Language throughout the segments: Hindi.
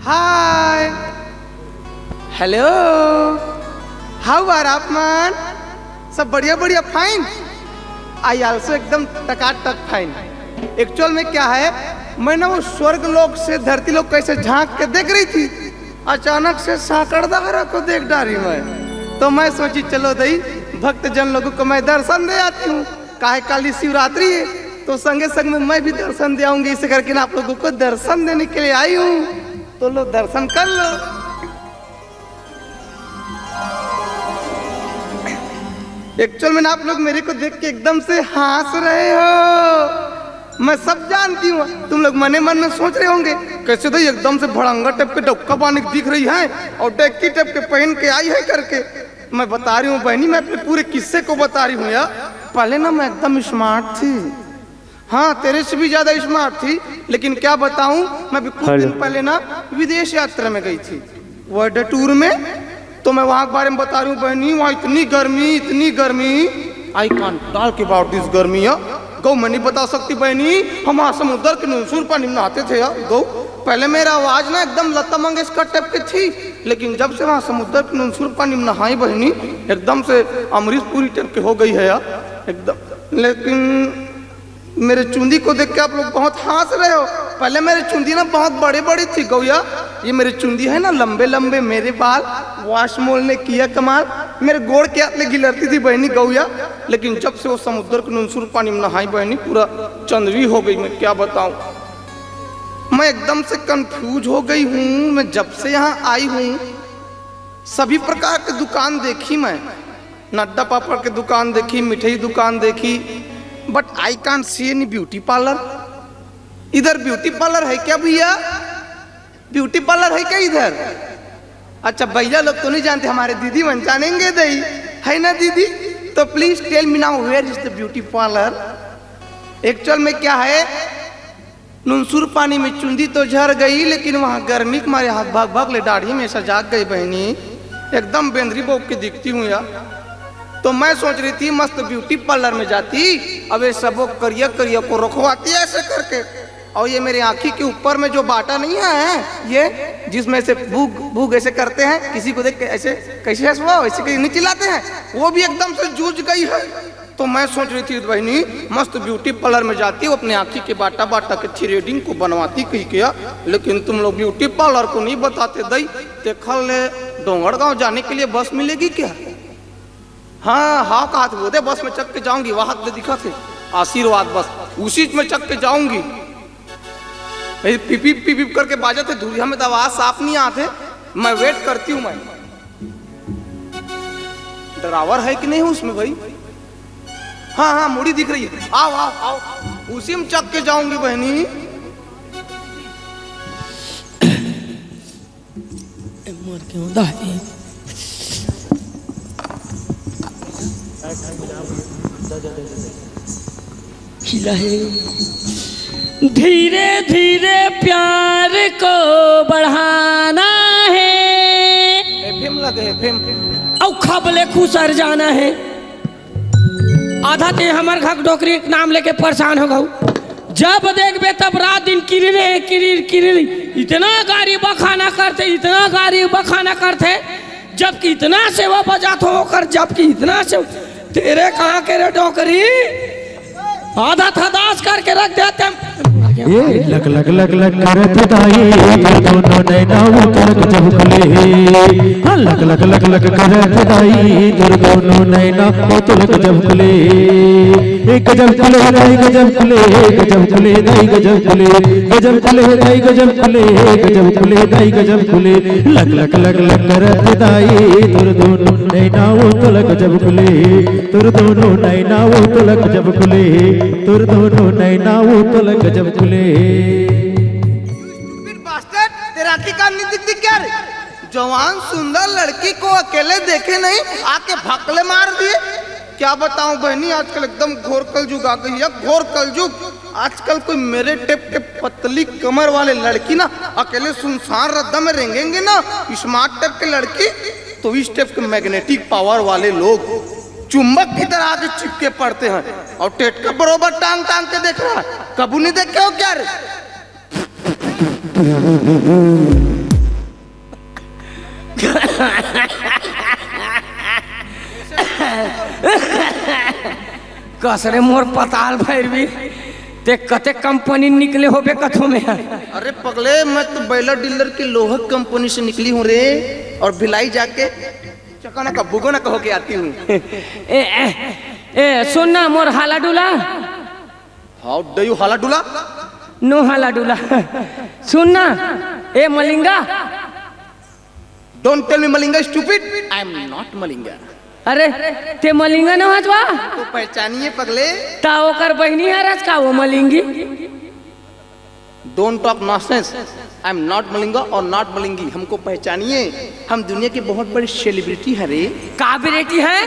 Hi. Hello. How are आप man? सब बढ़िया बढ़िया फाइन. आई आल्सो एकदम टकाटक फाइन. एक्चुअल में क्या है, मैं ना वो स्वर्ग लोक से धरती लोक कैसे झांक के देख रही थी, अचानक से साकड़दारा को देख डाली मैं. तो मैं सोची चलो दई भक्त जन लोगों को मैं दर्शन दे आती हूँ. काहे काली शिवरात्रि है तो संगे संग में मैं भी दर्शन दे आऊंगी. इसे करके ना आप लोगों को दर्शन देने के लिए आई हूँ, तो लो दर्शन कर लो. एक्चुअल में ना आप लोग मेरे को देख के एकदम से हंस रहे हो, मैं सब जानती हूँ. तुम लोग मने मन में सोच रहे होंगे कैसे तो एकदम से भड़ंगा टाइप के डक्का बानी दिख रही है और टैक्की टाइप के पहन के आई है करके. मैं बता रही हूँ बहनी, मैं अपने पूरे किस्से को बता रही हूँ यार. पहले ना मैं एकदम स्मार्ट थी, हाँ तेरे से भी ज्यादा स्मार्ट थी. लेकिन क्या बताऊं, मैं भी कुछ दिन पहले ना विदेश यात्रा में गई थी, वर्ल्ड टूर में. तो मैं वहां के बारे में बता रही हूँ बहनी, वहां इतनी गर्मी. I can't talk about this गर्मी. गौ मैं नहीं बता सकती बहनी, हम वहां समुद्र के नुनसुर पानी में नहाते थे यार. गौ पहले मेरा आवाज ना एकदम लता मंगेशकर टाइप की थी, लेकिन जब से वहां समुद्र के नुनसुर पानी में नहाई बहनी, एकदम से अमरीश पुरी टाइप के हो गई है यार एकदम. लेकिन मेरे चुंदी को देख के आप लोग बहुत हंस रहे हो. पहले मेरे चुंदी ना बहुत बड़े बड़ी थी गौया. ये मेरे चुंदी है ना लंबे लंबे मेरे बाल, वाशमोल ने किया कमाल. मेरे गोड़ के हाथ में गिलरती थी बहनी गौया. लेकिन जब से वो समुद्र के नुनसुर पानी में नहाई बहनी, पूरा चंदवी हो गई. मैं क्या बताऊं, मैं एकदम से कंफ्यूज हो गई हूँ. मैं जब से यहाँ आई हूँ सभी प्रकार की दुकान देखी, मैं नड्डा पापड़ की दुकान देखी, मिठाई दुकान देखी, but I can't see any beauty parlour. इधर ब्यूटी पार्लर है क्या भैया? ब्यूटी पार्लर है क्या इधर? अच्छा भैया लोग तो नहीं जानते, हमारे दीदी मन जानेंगे दई है ना दीदी. तो please tell me now where is the beauty parlour. Actual में क्या है, नुनसुर पानी में चुंदी तो झर गई, लेकिन वहां गर्मी के मारे हाथ भाग भाग ले दाढ़ी में ऐसा जाग गई बहनी, एकदम बेंद्री बोक के दिखती हूँ यार. तो मैं सोच रही थी मस्त ब्यूटी पार्लर में जाती, अब ये सब करिया करिया को रखवाती ऐसे करके. और ये मेरी आंखी के ऊपर में जो बाटा नहीं है, ये जिसमें से भूग भूग ऐसे करते हैं, किसी को देख के ऐसे कैसे ऐसे नहीं चिल्लाते हैं, वो भी एकदम से जूझ गई है. तो मैं सोच रही थी बहनी मस्त ब्यूटी पार्लर में जाती, वो अपने आंखी के बाटा बाटा के थ्रेडिंग को बनवाती कही किया. लेकिन तुम लोग ब्यूटी पार्लर को नहीं बताते दई. देखल ले डोंगरगांव जाने के लिए बस मिलेगी क्या? हाँ हाँ कहा थे बोले बस में चक के जाऊंगी, वहां पे दिखा थे आशीर्वाद बस, उसी में चक के जाऊंगी. पिपी पिपी करके बाजा थे धुरिया में, तो आवाज साफ नहीं आते. मैं वेट करती हूँ. मैं ड्राइवर है कि नहीं उसमें भाई? हाँ हाँ मुड़ी दिख रही है. आओ आओ आओ, उसी में चक के जाऊंगी बहनी. मर क्यों दाई धीरे धीरे प्यार को बढ़ाना है, एफएम लगे एफएम, और खबले खुसर जाना है. आधा ते हमार घर डोकरी के नाम लेके परेशान हो गऊ. जब देखबे तब रात दिन किरी. इतना गाड़ी बखाना करते, जबकि इतना सेवा बजात हो कर, जबकि इतना से तेरे कहाँ के रे डोकरी आधा थदास करके रख देते. लग लग लग लग कर पिताई दोनों नैना वो कर जब खुले. हाँ लग लग लग लग कर पिताई दोनों नैना वो तो लग जब खुले. गजब खुले दाई गजब खुले, गजब खुले दाई गजब खुले, गजब खुले दाई गजब खुले, गजब खुले दाई गजब खुले. लग लग लग लग कर पिताई दोनों नैना वो तो लग जब खुले. दोनों नैना वो तो लग जब खुले, दोनों नैना वो तो लग जब खुले. तेरा आंखी कान नहीं दिखती क्या रे? जवान सुंदर लड़की को अकेले देखे नहीं, आके भकले मार दिए. क्या बताऊं बहनी, आजकल एकदम घोर कलयुग आ गई है, घोर कलयुग. आजकल कोई मेरे टेप के पतली कमर वाले लड़की ना अकेले सुनसान रद्दा में रेंगेंगे ना, स्मार्ट टाइप के लड़की, तो इस टाइप के मैग्नेटिक पावर वाले लोग चुंबक की तरह आके चिपके पड़ते हैं. और टेट का बरोबर टांग टांग के देख रहा है. कबू नहीं देखे हो क्या रे? कसरे मोर पताल भैरवी ते कते कंपनी निकले होबे कथो में। अरे पगले, मैं तो बैलर डीलर की लोहक कंपनी से निकली हूँ रे, और भिलाई जाके चकाना का बुगोना कहो के आती हूँ। ए सुनना मोर हाला डुला। हाउ डू यू हाला डुला? नो हाला डुला। सुनना ए Malinga. Don't tell me Malinga stupid, I am not Malinga. अरे ते मलिंगा न हजवा तो पहचानिए पगले। ता ओकर बहनी है रज का वो Malingi. Don't talk nonsense, I am not Malinga और नॉट मलिंगी। हमको पहचानिए, हम दुनिया की बहुत बड़ी सेलिब्रिटी है रे। का बेटी है?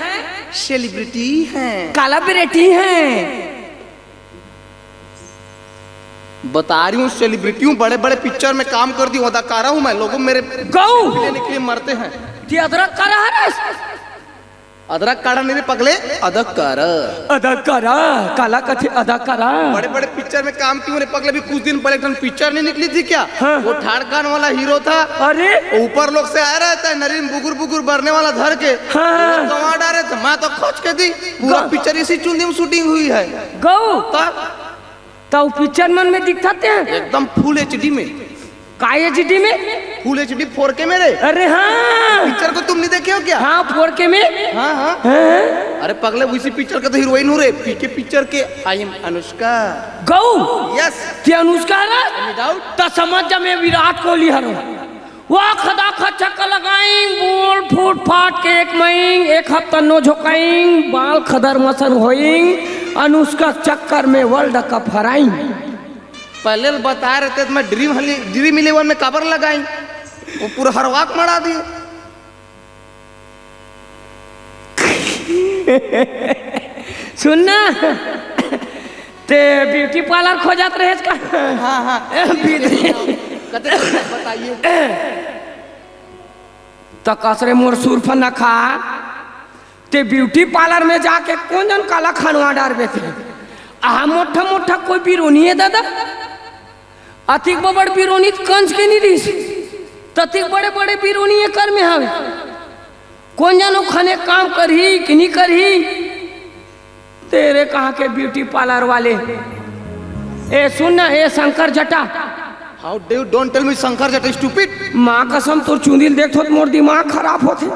सेलिब्रिटी है। काला बेटी है। बता रही हूँ सेलिब्रिटी हूँ, बड़े बड़े पिक्चर में काम कर दी, अदाकारा हूँ मैं। लोगों मेरे गौ लेने के लिए मरते हैं। ते अदरक करा है। अदरक काड़ा नहीं रे पगले, अदकारा। अदाकारा काला कथे अदाकारा। बड़े बड़े पिक्चर में काम क्यों रे पगले? भी कुछ दिन पहले एक पिक्चर नहीं निकली थी क्या? हाँ। वो ठाड़कान वाला हीरो था। अरे ऊपर लोग से आ रहता है, नरीन बुगुर बुगुर भरने वाला धर के हाँ। गंवा डाले थे। मैं तो खोज के दी, पूरा पिक्चर इसी चुंदी में शूटिंग हुई है। गौ तब तो पिक्चर मन में दिखते हैं एकदम फुल एचडी में। का एचडी में? फुल एचडी 4K में रे। अरे हाँ पिक्चर को तुम नहीं देखे हो क्या? हाँ 4K में। हाँ हाँ। हाँ? अरे पगले, उसी पिक्चर का तो हीरोइन हूँ रे। पीके पिक्चर के आई एम अनुष्का। गौ यस, ते अनुष्का रा डाउट। तो समझ जा मैं विराट कोहली हरो। वाह खदा खचक लगाई बोल फूट फाट के एक मई एक हफ्ता नो झोकाई बाल खदर मसन होई अनुष्का चक्कर में वर्ल्ड कप हराई। पहले बता रहे थे तो मैं ड्रीम 11 में कवर लगाई, वो पूरा हरवाक मरा दिए। सुनना ते ब्यूटी पार्लर खोजत रहे का। हाँ हाँ बताइए। तो कसरे मोर सुरफ न खा ते ब्यूटी पार्लर में जाके कौन जन काला खानवा डारबे थे। आ मोटा मोटा कोई बिरोनी है दादा, अतिक बड़ बिरोनी कंस के नहीं दिस, ततिक बड़े बड़े बिरोनी है कर में हवे। कौन जानो खाने काम करही कि नहीं करही। तेरे कहाँ के ब्यूटी पार्लर वाले। ए सुन ना ए Shankar Jata. How do you don't tell me Shankar Jata stupid. माँ कसम तोर चुंदिल देखो तो मोर दिमाग खराब होते।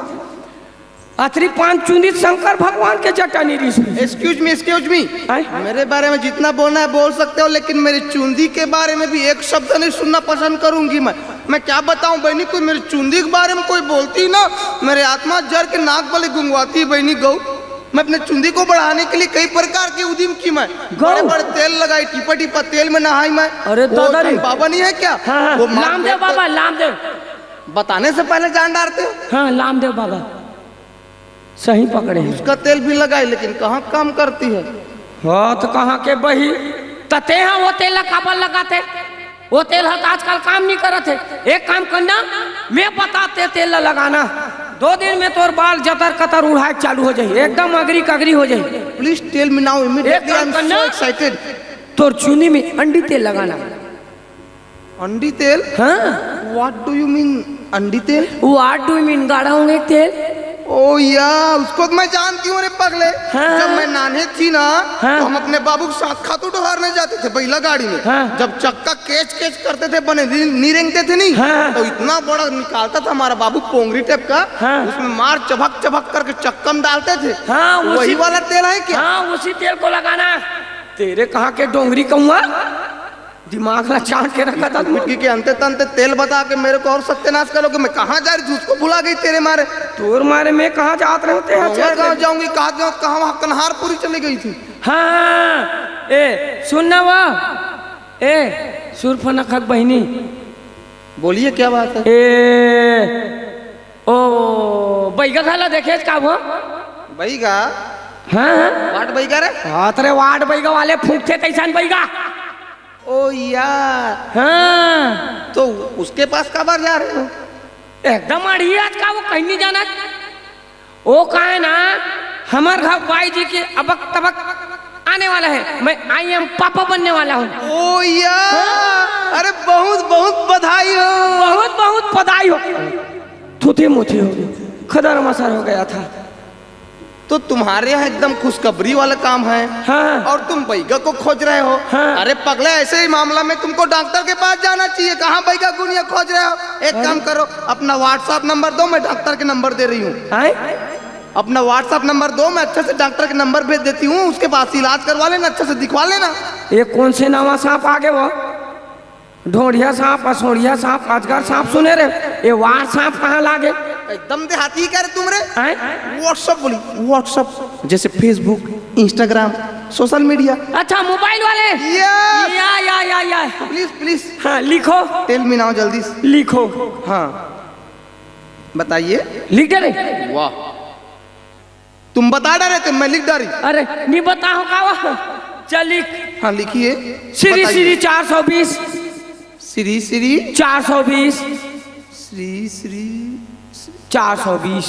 अतरी 5 चुंदी शंकर भगवान के जटा नहीं रिस। एक्सक्यूज मी, मेरे बारे में जितना बोलना है बोल सकते हो, लेकिन मेरी चुंदी के बारे में भी एक शब्द नहीं सुनना पसंद करूंगी। मैं क्या बताऊं बहनी, कोई मेरी चुंदी के बारे में कोई बोलती ना, मेरे आत्मा जर के नाक वाले गुंगवाती बहनी। गौ मैं अपने चुंदी को बढ़ाने के लिए कई प्रकार के उद्यम की। मैं बड़े बड़े तेल लगाई, टिपा टिपा तेल में नहाई मैं। अरे दादा रे, बाबा नहीं है क्या? हाँ, वो लामदेव बाबा, लामदेव। बताने से पहले जान डालते हो। हाँ लामदेव बाबा सही पकड़े हैं। उसका तेल भी लगाई, लेकिन कहाँ काम करती है। हाँ तो कहाँ के बही तते हैं वो तेल काबल लगाते। वो तेल है आजकल काम नहीं करते। एक काम करना, मैं बताते तेल लगाना, 2 दिन में तोर बाल जतर कतर उड़ाए चालू हो जाए, एकदम अगरी कगरी हो जाए। Please tell me now immediately, I am so excited. तोर चुनी में अंडी तेल लगाना। अंडी तेल? हाँ व्हाट डू यू मीन अंडी तेल? व्हाट डू यू मीन गाढ़ा होंगे तेल। ओ या उसको तो मैं जानती हूँ रे पगले। हाँ। जब मैं नाने थी ना, हाँ। तो हम अपने बाबू के साथ खातू डोहारने जाते थे बैला गाड़ी में। हाँ। जब चक्का केच केच करते थे, बने नहीं रेंगते थे नहीं। हाँ। तो इतना बड़ा निकालता था हमारा बाबू पोंगरी टाइप का। हाँ। उसमें मार चबक चबक करके चक्का में डालते थे। हाँ, वही वाला तेल है क्या? हाँ उसी तेल को लगाना। तेरे कहाँ के डोंगरी कहूँगा, दिमाग ला चाट के रखा था। मिट्टी के अंते तंते तेल बता के मेरे को और सत्यानाश करोगे। मैं कहाँ जा रही थी उसको भुला गई तेरे मारे। तोर मारे में कहाँ जात रहे होते हैं। गाँव जाऊंगी, कहाँ कन्हारपुरी चली गई थी। हाँ ए सुनना वाह ए सुरफ नखक बहनी, बोलिए क्या बात है। ए ओ बैगा खाला देखे का वो बैगा? हाँ वाट बैगा रे? हाँ तेरे वाट बैगा वाले फूकते तैसान बैगा। ओ यार, हाँ तो उसके पास कब जा रहे हो? एकदम अड़ी आज का वो कहीं नहीं जाना। वो कहा है ना हमारे घर बाई जी के अबक तबक आने वाला है। मैं आई एम पापा बनने वाला हूँ। ओ यार, अरे बहुत बहुत बधाई हो। बहुत बहुत बधाई हो। थूथे मुथे हो गए, खदर मसर हो गया था। तो तुम्हारे यहाँ एकदम खुशखबरी वाला काम है। हाँ। और तुम बैगा को खोज रहे हो। हाँ। अरे पगले, ऐसे ही मामला में तुमको डॉक्टर के पास जाना चाहिए। कहाँ बैगा गुनिया खोज रहे हो? एक काम करो, अपना व्हाट्सएप नंबर दो, मैं डॉक्टर के नंबर दे रही हूँ। अपना व्हाट्सएप नंबर दो, मैं अच्छे से डॉक्टर के नंबर भेज देती हूँ, उसके पास इलाज करवा लेना, अच्छे से दिखवा लेना। ये कौन से नवा सांप आगे वो? ढोढ़िया सांप, असोड़िया सांप, अजगर सांप सुने रे, ये वार सांप कहाँ लागे? एकदम देहाती कर तुम रे। व्हाट्सएप बोली, व्हाट्सएप जैसे फेसबुक, इंस्टाग्राम, सोशल मीडिया। अच्छा, मोबाइल वाले। Yes! या प्लीज प्लीज। हाँ, लिखो। टेल मी नाउ, जल्दी से। लिखो। हाँ बताइए। लिख दे रहे। वाह, तुम बता रहे थे, मैं लिख डाली। अरे नहीं बताओ का वह? चल लिख। हाँ लिखिए। Shri Shri 420, Shri Shri 420, Shri Shri 420,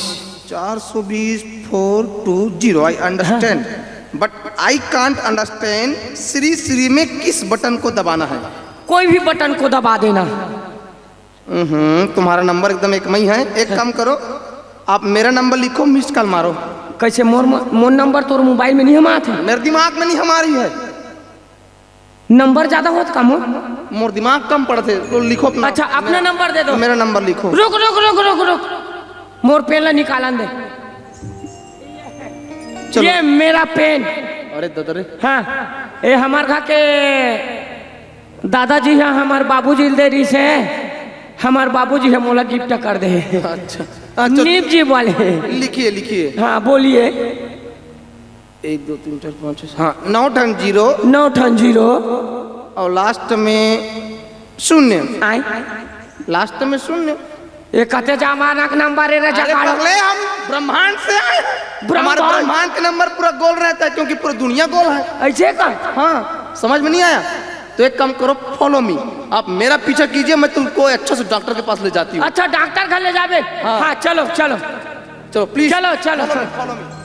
420 420। I understand, but I can't understand Shri Shri में किस बटन को दबाना है? कोई भी बटन को दबा देना। तुम्हारा नंबर एकदम एक में ही है। एक काम करो, आप मेरा नंबर लिखो, मिस्ड कॉल मारो। कैसे? मोर नंबर तो मोबाइल में नहीं हम आते। मेरे दिमाग में नहीं हमारी है। नंबर ज्यादा होता कम हो? मोर दिमाग कम पड़ते तो लिखो अपना। अच्छा, अपना नंबर दे दो। मेरा नंबर लिखो। रुक रुक रुक रुक रुक, मोर पेन ला निकालन दे। चलो। ये मेरा पेन। अरे दादा, हाँ, ये हमार घर के दादाजी हैं, हमार बाबूजी दे रही से, हमार बाबूजी है मोला गिफ्ट कर दे। अच्छा नीप जी वाले। लिखिए लिखिए। हाँ बोलिए। 1 2 3 4 5 6। हाँ 9 0 और लास्ट में 0। आई लास्ट में 0। ये कते जमाना का नंबर है रे जगाड़ो। पगले, हम ब्रह्मांड से आए हैं। हमारे ब्रह्मांड का नंबर पूरा गोल रहता है, क्योंकि पूरी दुनिया गोल है। ऐसे का? हाँ, समझ में नहीं आया तो एक काम करो, फॉलो मी। आप मेरा पीछा कीजिए, मैं तुमको अच्छे से डॉक्टर के पास ले जाती हूँ। अच्छा, डॉक्टर घर ले जावे। हाँ चलो चलो चलो प्लीज, चलो चलो। Follow me.